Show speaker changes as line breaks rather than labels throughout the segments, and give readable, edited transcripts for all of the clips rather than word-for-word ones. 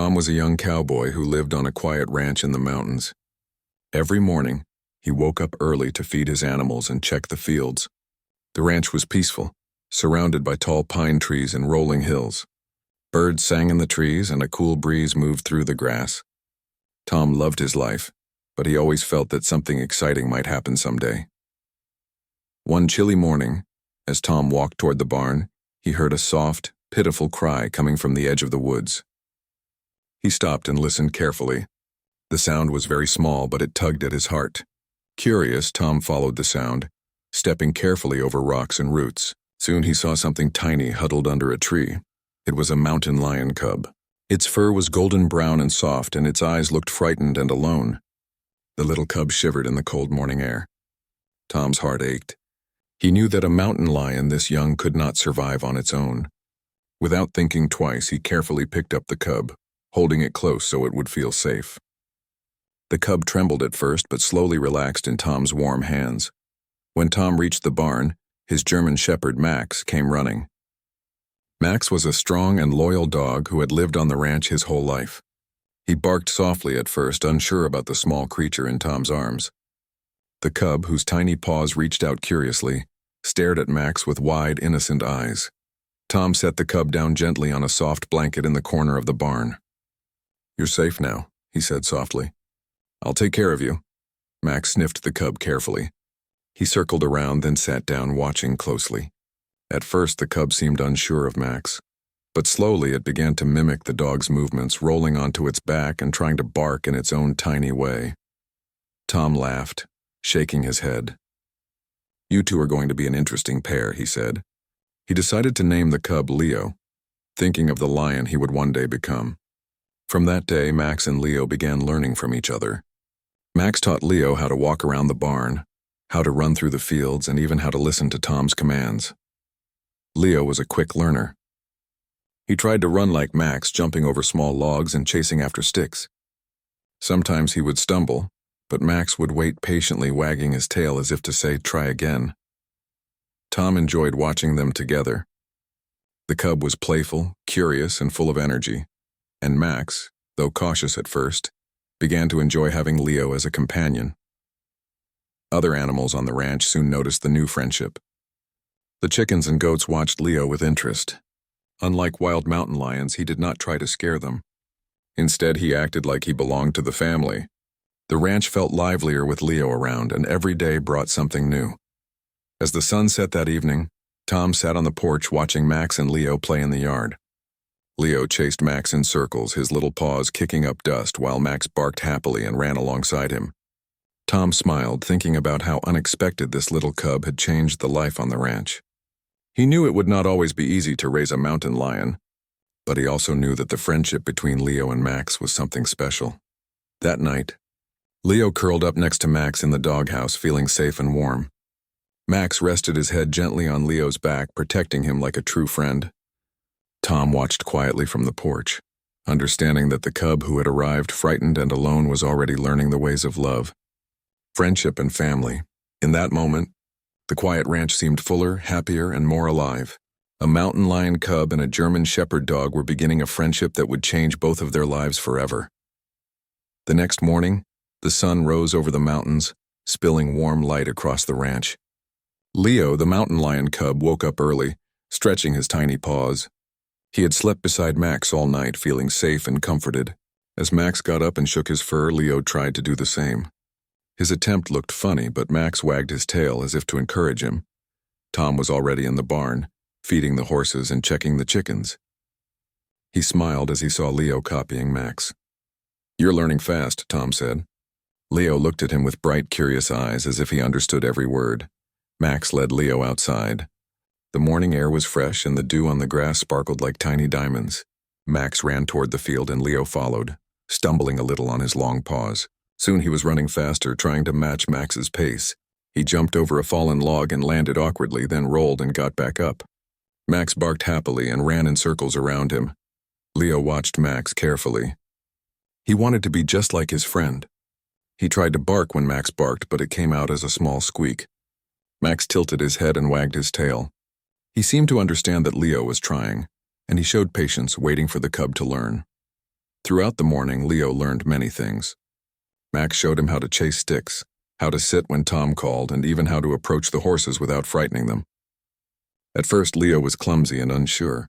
Tom was a young cowboy who lived on a quiet ranch in the mountains. Every morning, he woke up early to feed his animals and check the fields. The ranch was peaceful, surrounded by tall pine trees and rolling hills. Birds sang in the trees and a cool breeze moved through the grass. Tom loved his life, but he always felt that something exciting might happen someday. One chilly morning, as Tom walked toward the barn, he heard a soft, pitiful cry coming from the edge of the woods. He stopped and listened carefully. The sound was very small, but it tugged at his heart. Curious, Tom followed the sound, stepping carefully over rocks and roots. Soon he saw something tiny huddled under a tree. It was a mountain lion cub. Its fur was golden brown and soft, and its eyes looked frightened and alone. The little cub shivered in the cold morning air. Tom's heart ached. He knew that a mountain lion this young could not survive on its own. Without thinking twice, he carefully picked up the cub, holding it close so it would feel safe. The cub trembled at first, but slowly relaxed in Tom's warm hands. When Tom reached the barn, his German shepherd Max came running. Max was a strong and loyal dog who had lived on the ranch his whole life. He barked softly at first, unsure about the small creature in Tom's arms. The cub, whose tiny paws reached out curiously, stared at Max with wide, innocent eyes. Tom set the cub down gently on a soft blanket in the corner of the barn. "You're safe now," he said softly. "I'll take care of you." Max sniffed the cub carefully. He circled around, then sat down, watching closely. At first, the cub seemed unsure of Max, but slowly it began to mimic the dog's movements, rolling onto its back and trying to bark in its own tiny way. Tom laughed, shaking his head. "You two are going to be an interesting pair," he said. He decided to name the cub Leo, thinking of the lion he would one day become. From that day, Max and Leo began learning from each other. Max taught Leo how to walk around the barn, how to run through the fields, and even how to listen to Tom's commands. Leo was a quick learner. He tried to run like Max, jumping over small logs and chasing after sticks. Sometimes he would stumble, but Max would wait patiently, wagging his tail as if to say, "Try again." Tom enjoyed watching them together. The cub was playful, curious, and full of energy, and Max, though cautious at first, began to enjoy having Leo as a companion. Other animals on the ranch soon noticed the new friendship. The chickens and goats watched Leo with interest. Unlike wild mountain lions, he did not try to scare them. Instead, he acted like he belonged to the family. The ranch felt livelier with Leo around, and every day brought something new. As the sun set that evening, Tom sat on the porch watching Max and Leo play in the yard. Leo chased Max in circles, his little paws kicking up dust, while Max barked happily and ran alongside him. Tom smiled, thinking about how unexpected this little cub had changed the life on the ranch. He knew it would not always be easy to raise a mountain lion, but he also knew that the friendship between Leo and Max was something special. That night, Leo curled up next to Max in the doghouse, feeling safe and warm. Max rested his head gently on Leo's back, protecting him like a true friend. Tom watched quietly from the porch, understanding that the cub who had arrived frightened and alone was already learning the ways of love, friendship, and family. In that moment, the quiet ranch seemed fuller, happier, and more alive. A mountain lion cub and a German shepherd dog were beginning a friendship that would change both of their lives forever. The next morning, the sun rose over the mountains, spilling warm light across the ranch. Leo, the mountain lion cub, woke up early, stretching his tiny paws. He had slept beside Max all night, feeling safe and comforted. As Max got up and shook his fur, Leo tried to do the same. His attempt looked funny, but Max wagged his tail as if to encourage him. Tom was already in the barn, feeding the horses and checking the chickens. He smiled as he saw Leo copying Max. "You're learning fast," Tom said. Leo looked at him with bright, curious eyes as if he understood every word. Max led Leo outside. The morning air was fresh and the dew on the grass sparkled like tiny diamonds. Max ran toward the field and Leo followed, stumbling a little on his long paws. Soon he was running faster, trying to match Max's pace. He jumped over a fallen log and landed awkwardly, then rolled and got back up. Max barked happily and ran in circles around him. Leo watched Max carefully. He wanted to be just like his friend. He tried to bark when Max barked, but it came out as a small squeak. Max tilted his head and wagged his tail. He seemed to understand that Leo was trying, and he showed patience, waiting for the cub to learn. Throughout the morning, Leo learned many things. Max showed him how to chase sticks, how to sit when Tom called, and even how to approach the horses without frightening them. At first, Leo was clumsy and unsure.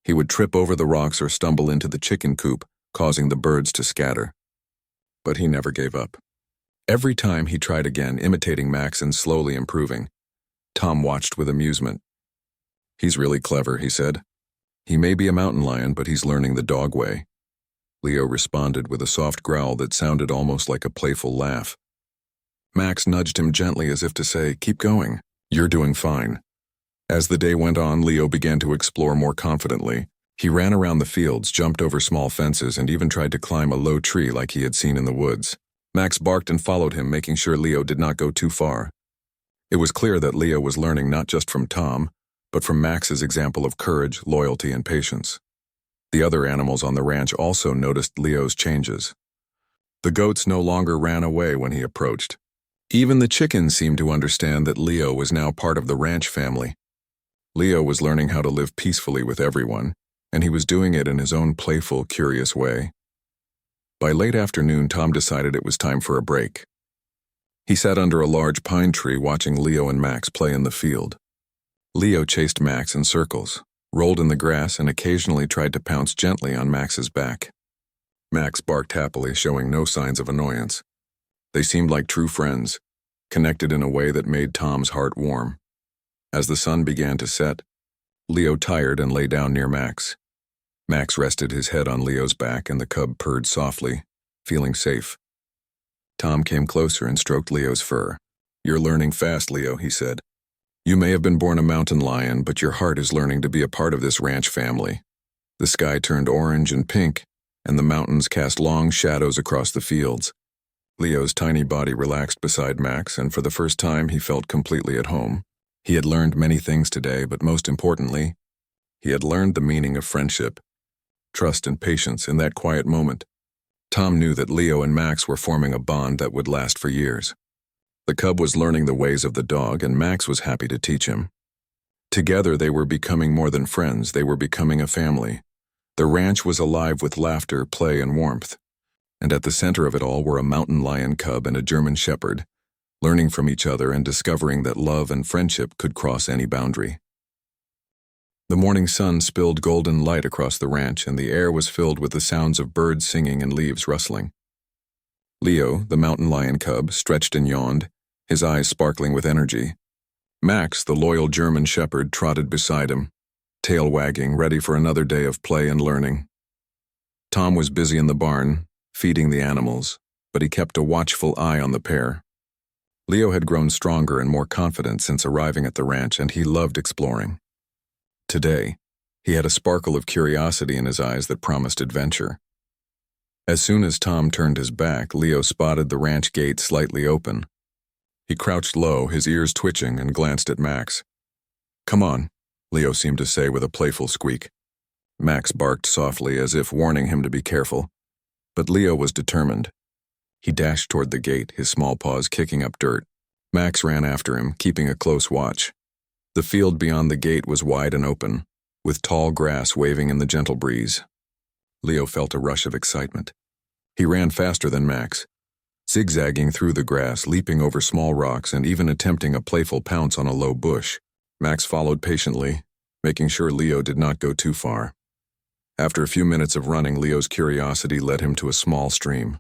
He would trip over the rocks or stumble into the chicken coop, causing the birds to scatter. But he never gave up. Every time he tried again, imitating Max and slowly improving. Tom watched with amusement. "He's really clever," he said. "He may be a mountain lion, but he's learning the dog way." Leo responded with a soft growl that sounded almost like a playful laugh. Max nudged him gently as if to say, "Keep going. You're doing fine." As the day went on, Leo began to explore more confidently. He ran around the fields, jumped over small fences, and even tried to climb a low tree like he had seen in the woods. Max barked and followed him, making sure Leo did not go too far. It was clear that Leo was learning not just from Tom, but from Max's example of courage, loyalty, and patience. The other animals on the ranch also noticed Leo's changes. The goats no longer ran away when he approached. Even the chickens seemed to understand that Leo was now part of the ranch family. Leo was learning how to live peacefully with everyone, and he was doing it in his own playful, curious way. By late afternoon, Tom decided it was time for a break. He sat under a large pine tree watching Leo and Max play in the field. Leo chased Max in circles, rolled in the grass, and occasionally tried to pounce gently on Max's back. Max barked happily, showing no signs of annoyance. They seemed like true friends, connected in a way that made Tom's heart warm. As the sun began to set, Leo tired and lay down near Max. Max rested his head on Leo's back and the cub purred softly, feeling safe. Tom came closer and stroked Leo's fur. "You're learning fast, Leo," he said. "You may have been born a mountain lion, but your heart is learning to be a part of this ranch family." The sky turned orange and pink, and the mountains cast long shadows across the fields. Leo's tiny body relaxed beside Max, and for the first time he felt completely at home. He had learned many things today, but most importantly, he had learned the meaning of friendship, trust and patience in that quiet moment. Tom knew that Leo and Max were forming a bond that would last for years. The cub was learning the ways of the dog, and Max was happy to teach him. Together they were becoming more than friends, they were becoming a family. The ranch was alive with laughter, play, and warmth. And at the center of it all were a mountain lion cub and a German shepherd, learning from each other and discovering that love and friendship could cross any boundary. The morning sun spilled golden light across the ranch, and the air was filled with the sounds of birds singing and leaves rustling. Leo, the mountain lion cub, stretched and yawned, his eyes sparkling with energy. Max, the loyal German shepherd, trotted beside him, tail wagging, ready for another day of play and learning. Tom was busy in the barn, feeding the animals, but he kept a watchful eye on the pair. Leo had grown stronger and more confident since arriving at the ranch, and he loved exploring. Today, he had a sparkle of curiosity in his eyes that promised adventure. As soon as Tom turned his back, Leo spotted the ranch gate slightly open. He crouched low, his ears twitching, and glanced at Max. "Come on," Leo seemed to say with a playful squeak. Max barked softly as if warning him to be careful, but Leo was determined. He dashed toward the gate, his small paws kicking up dirt. Max ran after him, keeping a close watch. The field beyond the gate was wide and open, with tall grass waving in the gentle breeze. Leo felt a rush of excitement. He ran faster than Max, zigzagging through the grass, leaping over small rocks, and even attempting a playful pounce on a low bush. Max followed patiently, making sure Leo did not go too far. After a few minutes of running, Leo's curiosity led him to a small stream.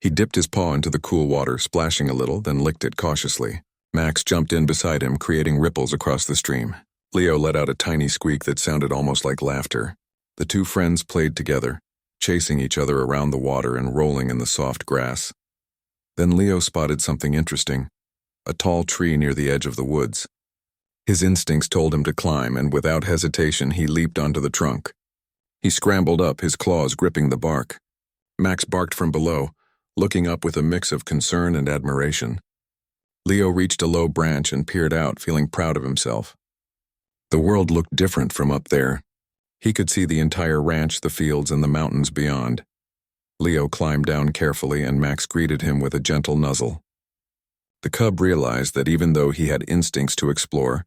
He dipped his paw into the cool water, splashing a little, then licked it cautiously. Max jumped in beside him, creating ripples across the stream. Leo let out a tiny squeak that sounded almost like laughter. The two friends played together, chasing each other around the water and rolling in the soft grass. Then Leo spotted something interesting, a tall tree near the edge of the woods. His instincts told him to climb, and without hesitation he leaped onto the trunk. He scrambled up, his claws gripping the bark. Max barked from below, looking up with a mix of concern and admiration. Leo reached a low branch and peered out, feeling proud of himself. The world looked different from up there. He could see the entire ranch, the fields, and the mountains beyond. Leo climbed down carefully, and Max greeted him with a gentle nuzzle. The cub realized that even though he had instincts to explore,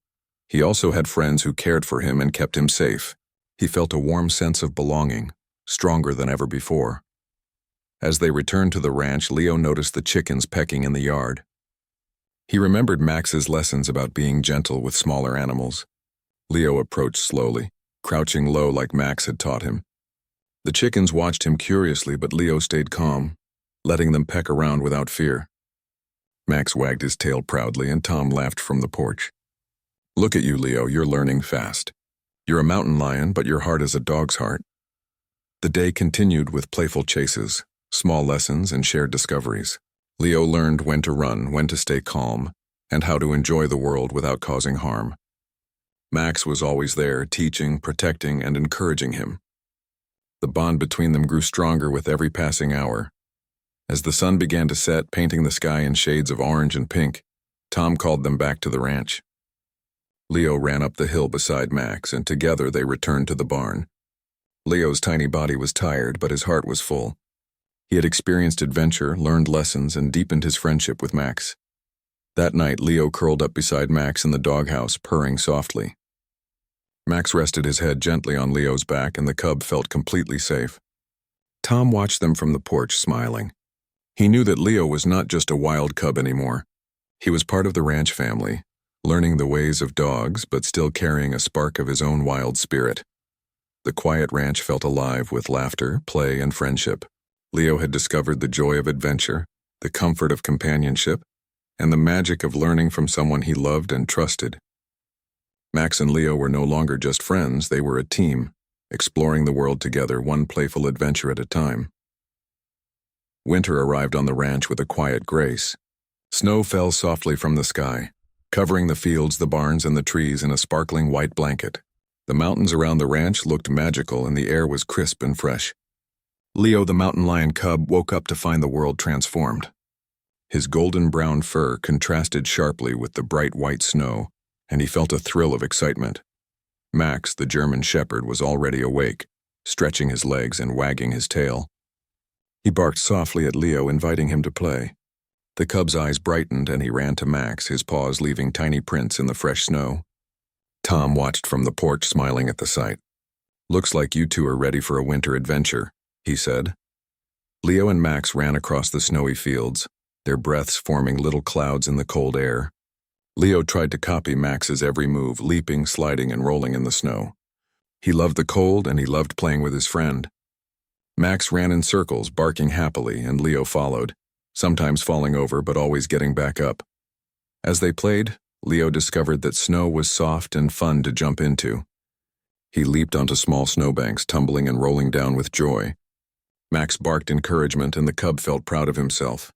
he also had friends who cared for him and kept him safe. He felt a warm sense of belonging, stronger than ever before. As they returned to the ranch, Leo noticed the chickens pecking in the yard. He remembered Max's lessons about being gentle with smaller animals. Leo approached slowly, crouching low like Max had taught him. The chickens watched him curiously, but Leo stayed calm, letting them peck around without fear. Max wagged his tail proudly, and Tom laughed from the porch. "Look at you, Leo, you're learning fast. You're a mountain lion, but your heart is a dog's heart." The day continued with playful chases, small lessons, and shared discoveries. Leo learned when to run, when to stay calm, and how to enjoy the world without causing harm. Max was always there, teaching, protecting, and encouraging him. The bond between them grew stronger with every passing hour. As the sun began to set, painting the sky in shades of orange and pink, Tom called them back to the ranch. Leo ran up the hill beside Max, and together they returned to the barn. Leo's tiny body was tired, but his heart was full. He had experienced adventure, learned lessons, and deepened his friendship with Max. That night, Leo curled up beside Max in the doghouse, purring softly. Max rested his head gently on Leo's back, and the cub felt completely safe. Tom watched them from the porch, smiling. He knew that Leo was not just a wild cub anymore. He was part of the ranch family, learning the ways of dogs, but still carrying a spark of his own wild spirit. The quiet ranch felt alive with laughter, play, and friendship. Leo had discovered the joy of adventure, the comfort of companionship, and the magic of learning from someone he loved and trusted. Max and Leo were no longer just friends, they were a team, exploring the world together, one playful adventure at a time. Winter arrived on the ranch with a quiet grace. Snow fell softly from the sky, covering the fields, the barns, and the trees in a sparkling white blanket. The mountains around the ranch looked magical, and the air was crisp and fresh. Leo, the mountain lion cub, woke up to find the world transformed. His golden-brown fur contrasted sharply with the bright white snow, and he felt a thrill of excitement. Max, the German shepherd, was already awake, stretching his legs and wagging his tail. He barked softly at Leo, inviting him to play. The cub's eyes brightened, and he ran to Max, his paws leaving tiny prints in the fresh snow. Tom watched from the porch, smiling at the sight. "Looks like you two are ready for a winter adventure," he said. Leo and Max ran across the snowy fields, their breaths forming little clouds in the cold air. Leo tried to copy Max's every move, leaping, sliding, and rolling in the snow. He loved the cold, and he loved playing with his friend. Max ran in circles, barking happily, and Leo followed, sometimes falling over but always getting back up. As they played, Leo discovered that snow was soft and fun to jump into. He leaped onto small snowbanks, tumbling and rolling down with joy. Max barked encouragement, and the cub felt proud of himself.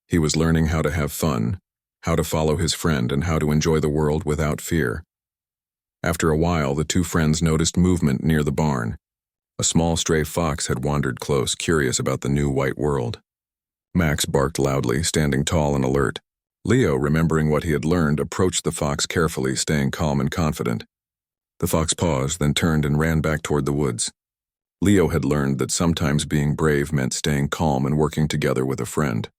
He was learning how to have fun, how to follow his friend, and how to enjoy the world without fear. After a while, the two friends noticed movement near the barn. A small stray fox had wandered close, curious about the new white world. Max barked loudly, standing tall and alert. Leo, remembering what he had learned, approached the fox carefully, staying calm and confident. The fox paused, then turned and ran back toward the woods. Leo had learned that sometimes being brave meant staying calm and working together with a friend.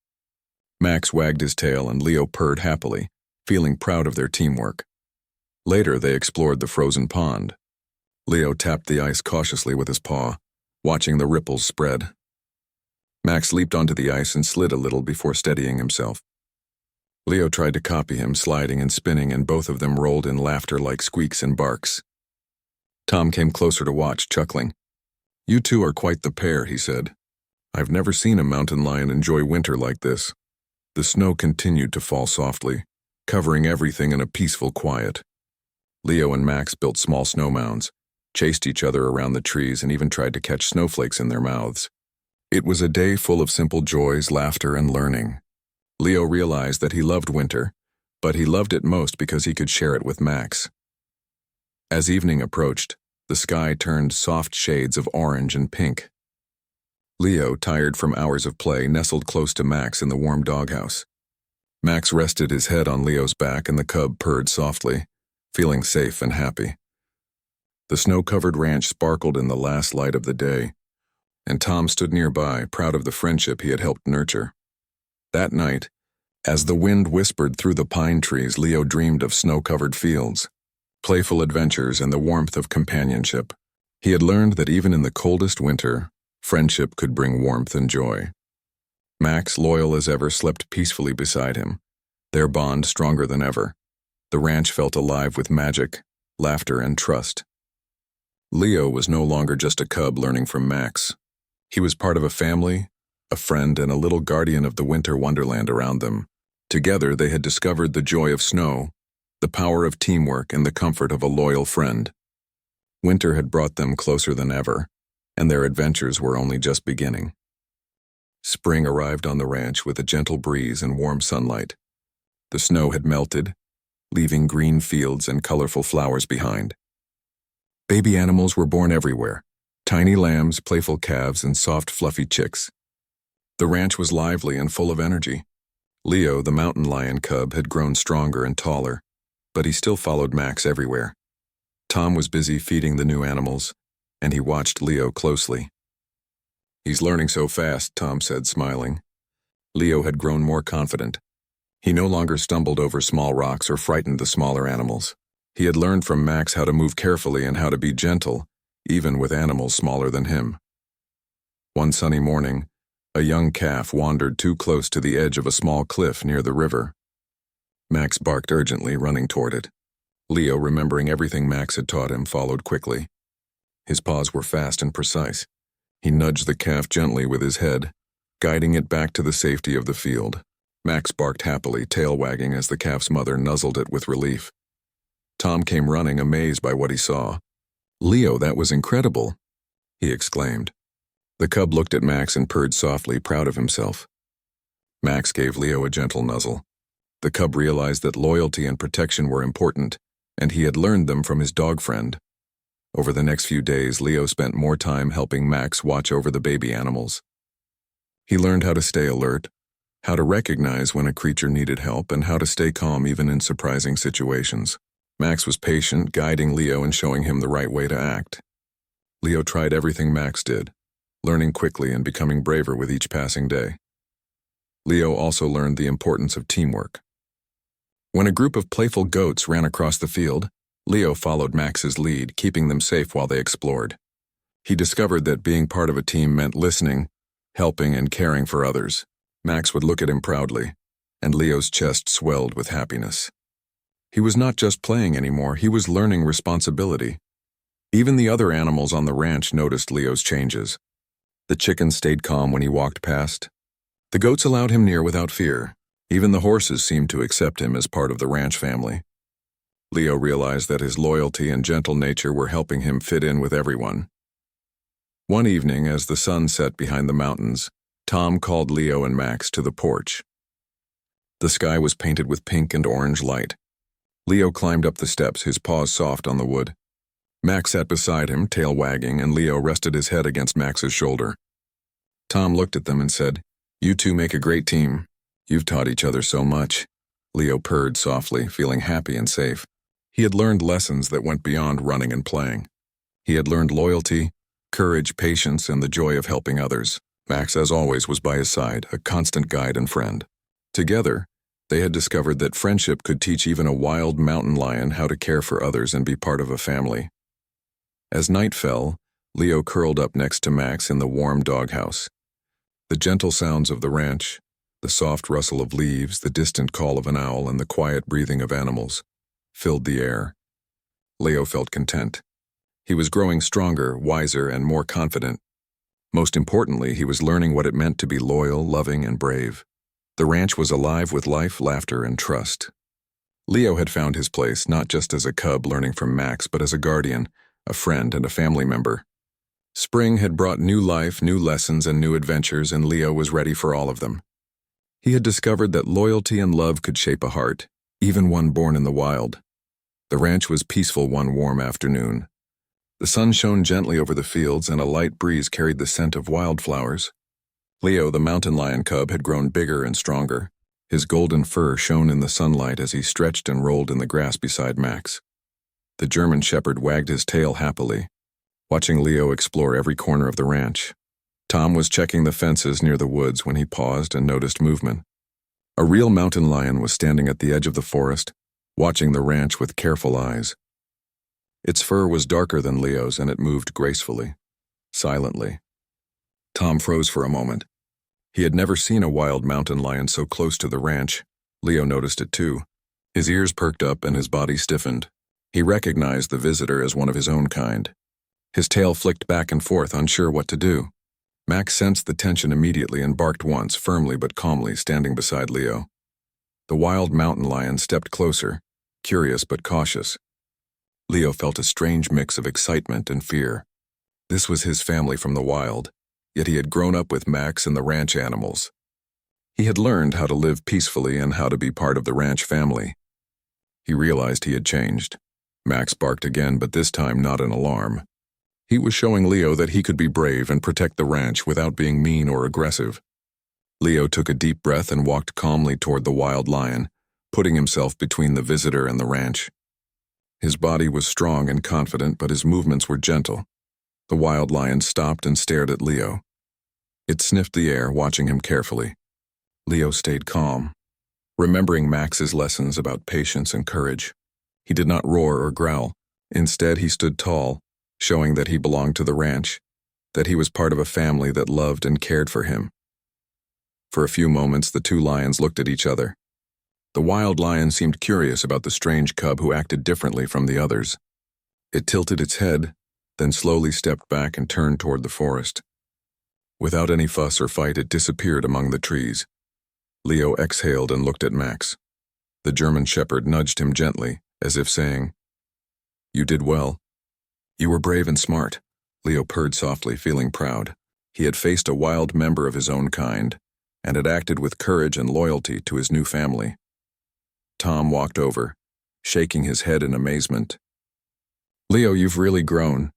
Max wagged his tail, and Leo purred happily, feeling proud of their teamwork. Later, they explored the frozen pond. Leo tapped the ice cautiously with his paw, watching the ripples spread. Max leaped onto the ice and slid a little before steadying himself. Leo tried to copy him, sliding and spinning, and both of them rolled in laughter like squeaks and barks. Tom came closer to watch, chuckling. "You two are quite the pair," he said. "I've never seen a mountain lion enjoy winter like this." The snow continued to fall softly, covering everything in a peaceful quiet. Leo and Max built small snow mounds, chased each other around the trees, and even tried to catch snowflakes in their mouths. It was a day full of simple joys, laughter, and learning. Leo realized that he loved winter, but he loved it most because he could share it with Max. As evening approached, the sky turned soft shades of orange and pink. Leo, tired from hours of play, nestled close to Max in the warm doghouse. Max rested his head on Leo's back, and the cub purred softly, feeling safe and happy. The snow-covered ranch sparkled in the last light of the day, and Tom stood nearby, proud of the friendship he had helped nurture. That night, as the wind whispered through the pine trees, Leo dreamed of snow-covered fields, playful adventures, and the warmth of companionship. He had learned that even in the coldest winter, friendship could bring warmth and joy. Max, loyal as ever, slept peacefully beside him, their bond stronger than ever. The ranch felt alive with magic, laughter, and trust. Leo was no longer just a cub learning from Max. He was part of a family, a friend, and a little guardian of the winter wonderland around them. Together, they had discovered the joy of snow, the power of teamwork, and the comfort of a loyal friend. Winter had brought them closer than ever, and their adventures were only just beginning. Spring arrived on the ranch with a gentle breeze and warm sunlight. The snow had melted, leaving green fields and colorful flowers behind. Baby animals were born everywhere, tiny lambs, playful calves, and soft, fluffy chicks. The ranch was lively and full of energy. Leo, the mountain lion cub, had grown stronger and taller, but he still followed Max everywhere. Tom was busy feeding the new animals, and he watched Leo closely. "He's learning so fast," Tom said, smiling. Leo had grown more confident. He no longer stumbled over small rocks or frightened the smaller animals. He had learned from Max how to move carefully and how to be gentle, even with animals smaller than him. One sunny morning, a young calf wandered too close to the edge of a small cliff near the river. Max barked urgently, running toward it. Leo, remembering everything Max had taught him, followed quickly. His paws were fast and precise. He nudged the calf gently with his head, guiding it back to the safety of the field. Max barked happily, tail wagging as the calf's mother nuzzled it with relief. Tom came running, amazed by what he saw. "Leo, that was incredible," he exclaimed. The cub looked at Max and purred softly, proud of himself. Max gave Leo a gentle nuzzle. The cub realized that loyalty and protection were important, and he had learned them from his dog friend. Over the next few days, Leo spent more time helping Max watch over the baby animals. He learned how to stay alert, how to recognize when a creature needed help, and how to stay calm even in surprising situations. Max was patient, guiding Leo and showing him the right way to act. Leo tried everything Max did, learning quickly and becoming braver with each passing day. Leo also learned the importance of teamwork. When a group of playful goats ran across the field, Leo followed Max's lead, keeping them safe while they explored. He discovered that being part of a team meant listening, helping, and caring for others. Max would look at him proudly, and Leo's chest swelled with happiness. He was not just playing anymore, he was learning responsibility. Even the other animals on the ranch noticed Leo's changes. The chickens stayed calm when he walked past. The goats allowed him near without fear. Even the horses seemed to accept him as part of the ranch family. Leo realized that his loyalty and gentle nature were helping him fit in with everyone. One evening, as the sun set behind the mountains, Tom called Leo and Max to the porch. The sky was painted with pink and orange light. Leo climbed up the steps, his paws soft on the wood. Max sat beside him, tail wagging, and Leo rested his head against Max's shoulder. Tom looked at them and said, "You two make a great team. You've taught each other so much." Leo purred softly, feeling happy and safe. He had learned lessons that went beyond running and playing. He had learned loyalty, courage, patience, and the joy of helping others. Max, as always, was by his side, a constant guide and friend. Together, they had discovered that friendship could teach even a wild mountain lion how to care for others and be part of a family. As night fell, Leo curled up next to Max in the warm doghouse. The gentle sounds of the ranch, the soft rustle of leaves, the distant call of an owl, and the quiet breathing of animals filled the air. Leo felt content. He was growing stronger, wiser, and more confident. Most importantly, he was learning what it meant to be loyal, loving, and brave. The ranch was alive with life, laughter, and trust. Leo had found his place not just as a cub learning from Max, but as a guardian, a friend, and a family member. Spring had brought new life, new lessons, and new adventures, and Leo was ready for all of them. He had discovered that loyalty and love could shape a heart, even one born in the wild. The ranch was peaceful one warm afternoon. The sun shone gently over the fields, and a light breeze carried the scent of wildflowers. Leo, the mountain lion cub, had grown bigger and stronger. His golden fur shone in the sunlight as he stretched and rolled in the grass beside Max. The German shepherd wagged his tail happily, watching Leo explore every corner of the ranch. Tom was checking the fences near the woods when he paused and noticed movement. A real mountain lion was standing at the edge of the forest, watching the ranch with careful eyes. Its fur was darker than Leo's and it moved gracefully, silently. Tom froze for a moment. He had never seen a wild mountain lion so close to the ranch. Leo noticed it too. His ears perked up and his body stiffened. He recognized the visitor as one of his own kind. His tail flicked back and forth, unsure what to do. Max sensed the tension immediately and barked once, firmly but calmly, standing beside Leo. The wild mountain lion stepped closer, curious but cautious. Leo felt a strange mix of excitement and fear. This was his family from the wild, yet he had grown up with Max and the ranch animals. He had learned how to live peacefully and how to be part of the ranch family. He realized he had changed. Max barked again, but this time not in alarm. He was showing Leo that he could be brave and protect the ranch without being mean or aggressive. Leo took a deep breath and walked calmly toward the wild lion, putting himself between the visitor and the ranch. His body was strong and confident, but his movements were gentle. The wild lion stopped and stared at Leo. It sniffed the air, watching him carefully. Leo stayed calm, remembering Max's lessons about patience and courage. He did not roar or growl. Instead, he stood tall, showing that he belonged to the ranch, that he was part of a family that loved and cared for him. For a few moments, the two lions looked at each other. The wild lion seemed curious about the strange cub who acted differently from the others. It tilted its head, then slowly stepped back and turned toward the forest. Without any fuss or fight, it disappeared among the trees. Leo exhaled and looked at Max. The German shepherd nudged him gently, as if saying, "You did well. You were brave and smart." Leo purred softly, feeling proud. He had faced a wild member of his own kind, and had acted with courage and loyalty to his new family. Tom walked over, shaking his head in amazement. "Leo, you've really grown.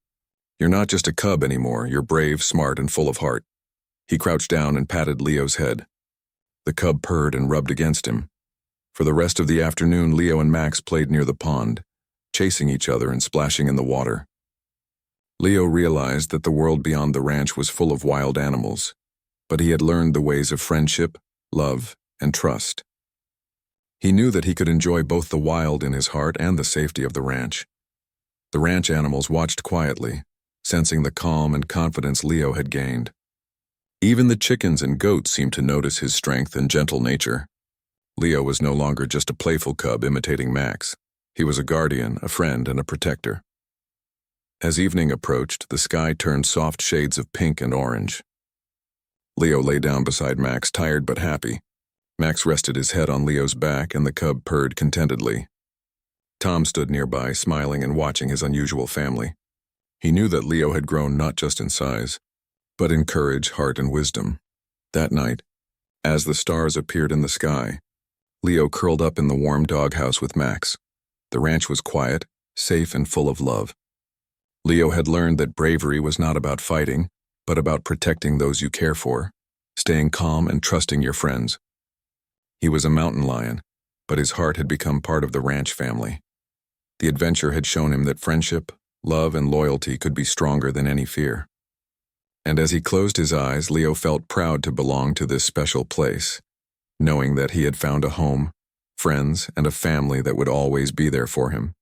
You're not just a cub anymore. You're brave, smart, and full of heart." He crouched down and patted Leo's head. The cub purred and rubbed against him. For the rest of the afternoon, Leo and Max played near the pond, chasing each other and splashing in the water. Leo realized that the world beyond the ranch was full of wild animals, but he had learned the ways of friendship, love, and trust. He knew that he could enjoy both the wild in his heart and the safety of the ranch. The ranch animals watched quietly, sensing the calm and confidence Leo had gained. Even the chickens and goats seemed to notice his strength and gentle nature. Leo was no longer just a playful cub imitating Max. He was a guardian, a friend, and a protector. As evening approached, the sky turned soft shades of pink and orange. Leo lay down beside Max, tired but happy. Max rested his head on Leo's back, and the cub purred contentedly. Tom stood nearby, smiling and watching his unusual family. He knew that Leo had grown not just in size, but in courage, heart, and wisdom. That night, as the stars appeared in the sky, Leo curled up in the warm doghouse with Max. The ranch was quiet, safe, and full of love. Leo had learned that bravery was not about fighting, but about protecting those you care for, staying calm and trusting your friends. He was a mountain lion, but his heart had become part of the ranch family. The adventure had shown him that friendship, love, and loyalty could be stronger than any fear. And as he closed his eyes, Leo felt proud to belong to this special place, knowing that he had found a home, friends, and a family that would always be there for him.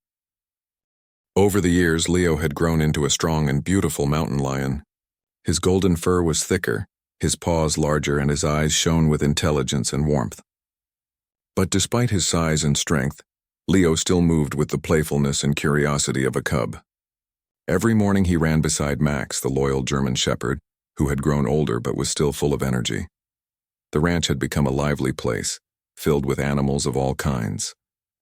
Over the years, Leo had grown into a strong and beautiful mountain lion. His golden fur was thicker, his paws larger, and his eyes shone with intelligence and warmth. But despite his size and strength, Leo still moved with the playfulness and curiosity of a cub. Every morning he ran beside Max, the loyal German shepherd, who had grown older but was still full of energy. The ranch had become a lively place, filled with animals of all kinds.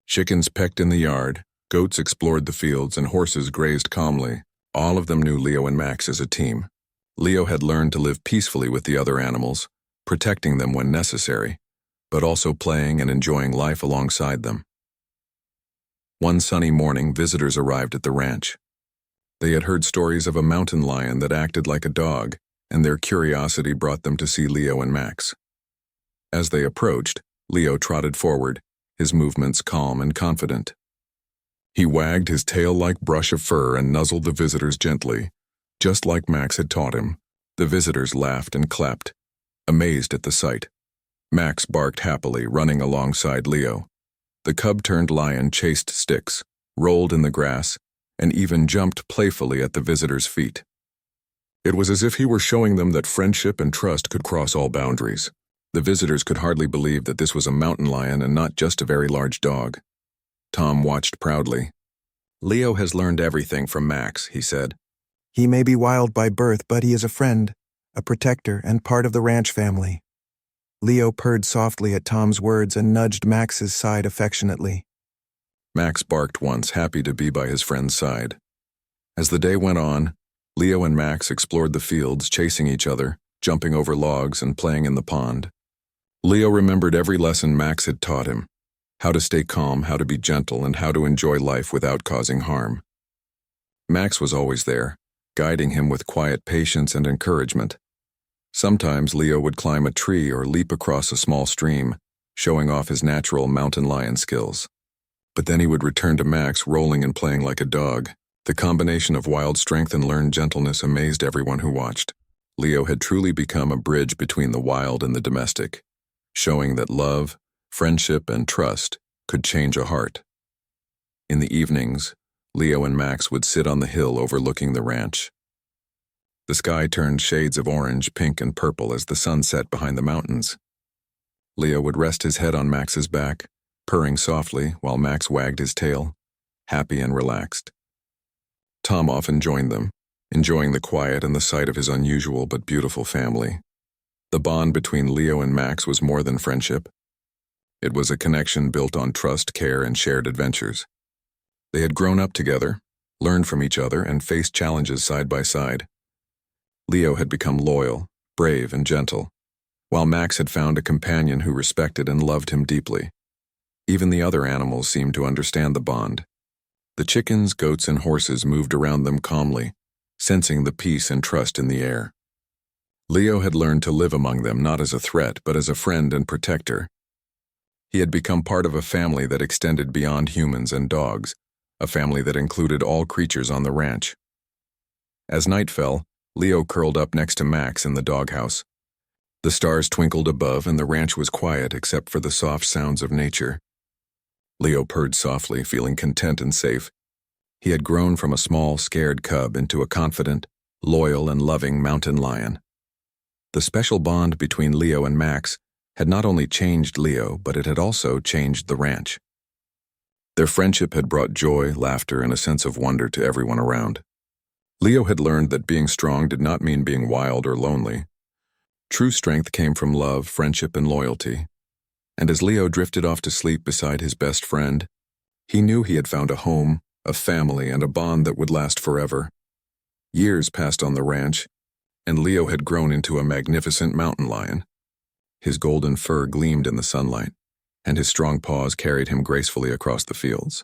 Chickens pecked in the yard, goats explored the fields, and horses grazed calmly. All of them knew Leo and Max as a team. Leo had learned to live peacefully with the other animals, protecting them when necessary, but also playing and enjoying life alongside them. One sunny morning, visitors arrived at the ranch. They had heard stories of a mountain lion that acted like a dog, and their curiosity brought them to see Leo and Max. As they approached, Leo trotted forward, his movements calm and confident. He wagged his tail-like brush of fur and nuzzled the visitors gently, just like Max had taught him. The visitors laughed and clapped, amazed at the sight. Max barked happily, running alongside Leo. The cub-turned lion chased sticks, rolled in the grass, and even jumped playfully at the visitors' feet. It was as if he were showing them that friendship and trust could cross all boundaries. The visitors could hardly believe that this was a mountain lion and not just a very large dog. Tom watched proudly. "Leo has learned everything from Max," he said.
"He may be wild by birth, but he is a friend, a protector, and part of the ranch family." Leo purred softly at Tom's words and nudged Max's side affectionately.
Max barked once, happy to be by his friend's side. As the day went on, Leo and Max explored the fields, chasing each other, jumping over logs, and playing in the pond. Leo remembered every lesson Max had taught him: how to stay calm, how to be gentle, and how to enjoy life without causing harm. Max was always there, guiding him with quiet patience and encouragement. Sometimes Leo would climb a tree or leap across a small stream, showing off his natural mountain lion skills. But then he would return to Max, rolling and playing like a dog. The combination of wild strength and learned gentleness amazed everyone who watched. Leo had truly become a bridge between the wild and the domestic, showing that love, friendship, and trust could change a heart. In the evenings, Leo and Max would sit on the hill overlooking the ranch. The sky turned shades of orange, pink, and purple as the sun set behind the mountains. Leo would rest his head on Max's back, purring softly while Max wagged his tail, happy and relaxed. Tom often joined them, enjoying the quiet and the sight of his unusual but beautiful family. The bond between Leo and Max was more than friendship. It was a connection built on trust, care, and shared adventures. They had grown up together, learned from each other, and faced challenges side by side. Leo had become loyal, brave, and gentle, while Max had found a companion who respected and loved him deeply. Even the other animals seemed to understand the bond. The chickens, goats, and horses moved around them calmly, sensing the peace and trust in the air. Leo had learned to live among them not as a threat, but as a friend and protector. He had become part of a family that extended beyond humans and dogs, a family that included all creatures on the ranch. As night fell, Leo curled up next to Max in the doghouse. The stars twinkled above and the ranch was quiet except for the soft sounds of nature. Leo purred softly, feeling content and safe. He had grown from a small, scared cub into a confident, loyal, and loving mountain lion. The special bond between Leo and Max had not only changed Leo, but it had also changed the ranch. Their friendship had brought joy, laughter, and a sense of wonder to everyone around. Leo had learned that being strong did not mean being wild or lonely. True strength came from love, friendship, and loyalty. And as Leo drifted off to sleep beside his best friend, he knew he had found a home, a family, and a bond that would last forever. Years passed on the ranch, and Leo had grown into a magnificent mountain lion. His golden fur gleamed in the sunlight, and his strong paws carried him gracefully across the fields.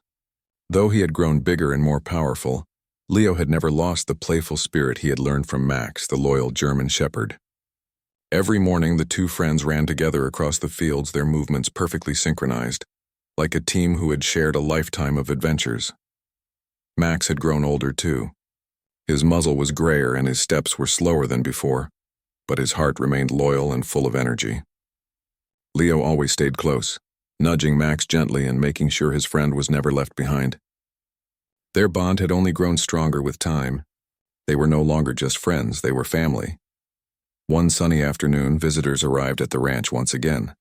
Though he had grown bigger and more powerful, Leo had never lost the playful spirit he had learned from Max, the loyal German shepherd. Every morning, the two friends ran together across the fields, their movements perfectly synchronized, like a team who had shared a lifetime of adventures. Max had grown older too. His muzzle was grayer and his steps were slower than before, but his heart remained loyal and full of energy. Leo always stayed close, nudging Max gently and making sure his friend was never left behind. Their bond had only grown stronger with time. They were no longer just friends, they were family. One sunny afternoon, visitors arrived at the ranch once again.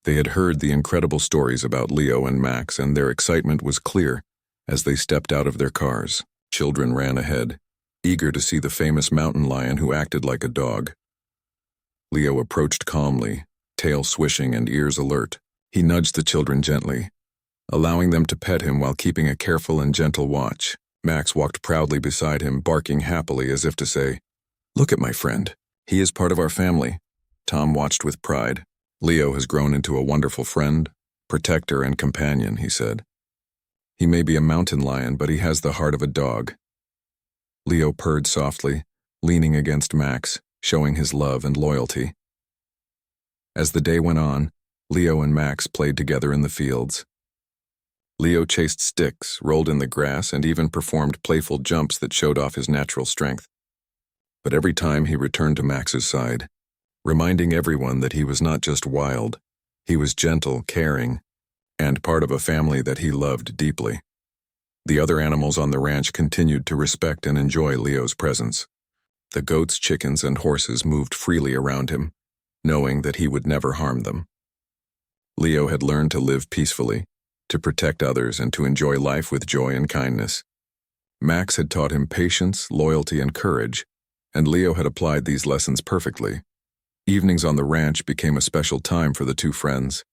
They had heard the incredible stories about Leo and Max, and their excitement was clear as they stepped out of their cars. Children ran ahead, eager to see the famous mountain lion who acted like a dog. Leo approached calmly, tail swishing and ears alert. He nudged the children gently, allowing them to pet him while keeping a careful and gentle watch. Max walked proudly beside him, barking happily as if to say, "Look at my friend. He is part of our family." Tom watched with pride. "Leo has grown into a wonderful friend, protector, and companion," he said. "He may be a mountain lion, but he has the heart of a dog." Leo purred softly, leaning against Max, showing his love and loyalty. As the day went on, Leo and Max played together in the fields. Leo chased sticks, rolled in the grass, and even performed playful jumps that showed off his natural strength. But every time he returned to Max's side, reminding everyone that he was not just wild, he was gentle, caring, and part of a family that he loved deeply. The other animals on the ranch continued to respect and enjoy Leo's presence. The goats, chickens, and horses moved freely around him, knowing that he would never harm them. Leo had learned to live peacefully, to protect others, and to enjoy life with joy and kindness. Max had taught him patience, loyalty, and courage, and Leo had applied these lessons perfectly. Evenings on the ranch became a special time for the two friends.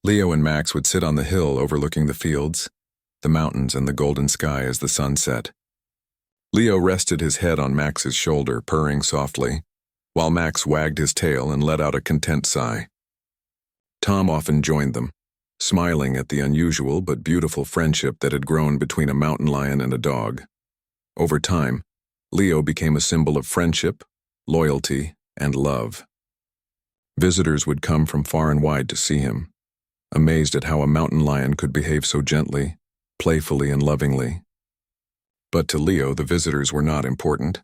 Leo and Max would sit on the hill overlooking the fields, the mountains, and the golden sky as the sun set. Leo rested his head on Max's shoulder, purring softly, while Max wagged his tail and let out a content sigh. Tom often joined them, smiling at the unusual but beautiful friendship that had grown between a mountain lion and a dog. Over time, Leo became a symbol of friendship, loyalty, and love. Visitors would come from far and wide to see him, amazed at how a mountain lion could behave so gently, playfully, and lovingly. But to Leo, the visitors were not important.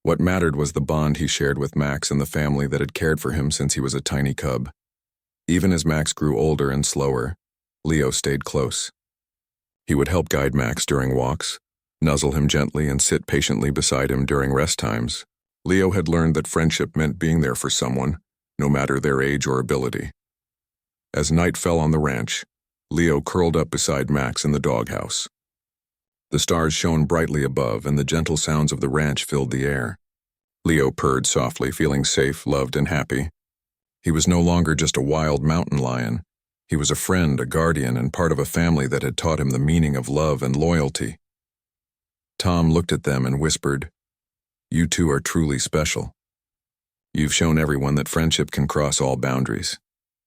What mattered was the bond he shared with Max and the family that had cared for him since he was a tiny cub. Even as Max grew older and slower, Leo stayed close. He would help guide Max during walks, nuzzle him gently, and sit patiently beside him during rest times. Leo had learned that friendship meant being there for someone, no matter their age or ability. As night fell on the ranch, Leo curled up beside Max in the doghouse. The stars shone brightly above, and the gentle sounds of the ranch filled the air. Leo purred softly, feeling safe, loved, and happy. He was no longer just a wild mountain lion. He was a friend, a guardian, and part of a family that had taught him the meaning of love and loyalty. Tom looked at them and whispered, "You two are truly special. You've shown everyone that friendship can cross all boundaries."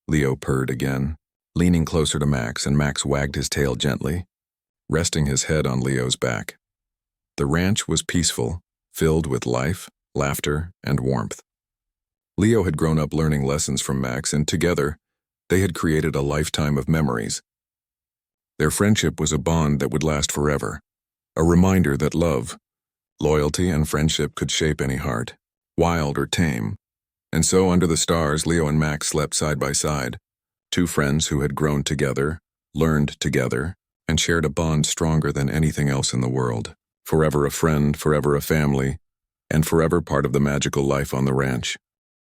Leo purred again, leaning closer to Max, and Max wagged his tail gently, resting his head on Leo's back. The ranch was peaceful, filled with life, laughter, and warmth. Leo had grown up learning lessons from Max, and together, they had created a lifetime of memories. Their friendship was a bond that would last forever, a reminder that love, loyalty, and friendship could shape any heart, wild or tame. And so, under the stars, Leo and Max slept side by side, two friends who had grown together, learned together, and shared a bond stronger than anything else in the world. Forever a friend, forever a family, and forever part of the magical life on the ranch.